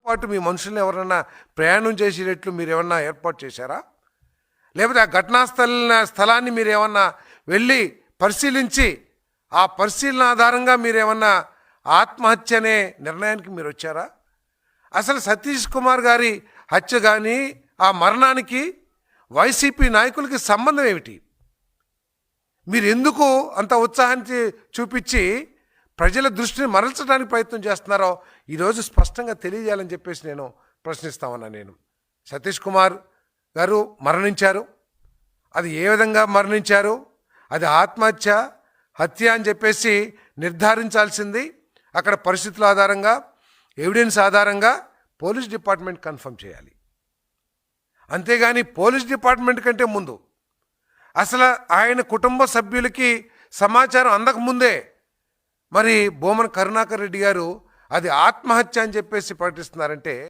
పాటు మీ మనుషుల్ని ఎవరన్నా ప్రయాణం చేసేటట్లు మీరు ఏమన్నా ఏర్పాటు చేశారా? లేకపోతే ఆ ఘటనా స్థలాన్ని మీరు ఏమన్నా వెళ్ళి పరిశీలించి ఆ పరిశీలన ఆధారంగా మీరేమన్నా ఆత్మహత్య అనే నిర్ణయానికి మీరు వచ్చారా? అసలు సతీష్ కుమార్ గారి హత్య కానీ ఆ మరణానికి వైసీపీ నాయకులకి సంబంధం ఏమిటి? మీరు ఎందుకు అంత ఉత్సాహాన్ని చూపించి ప్రజల దృష్టిని మరల్చడానికి ప్రయత్నం చేస్తున్నారో ఈరోజు స్పష్టంగా తెలియజేయాలని చెప్పేసి నేను ప్రశ్నిస్తామన్నా. నేను సతీష్ కుమార్ గారు మరణించారు. అది ఏ విధంగా మరణించారు, అది ఆత్మహత్య హత్య అని చెప్పేసి నిర్ధారించాల్సింది అక్కడ పరిస్థితుల ఆధారంగా, ఎవిడెన్స్ ఆధారంగా పోలీస్ డిపార్ట్మెంట్ కన్ఫర్మ్ చేయాలి. అంతేగాని పోలీస్ డిపార్ట్మెంట్ కంటే ముందు అసలు ఆయన కుటుంబ సభ్యులకి సమాచారం అందకముందే మరి భూమన కరుణాకర్ రెడ్డి గారు అది ఆత్మహత్య అని చెప్పేసి ప్రకటిస్తున్నారంటే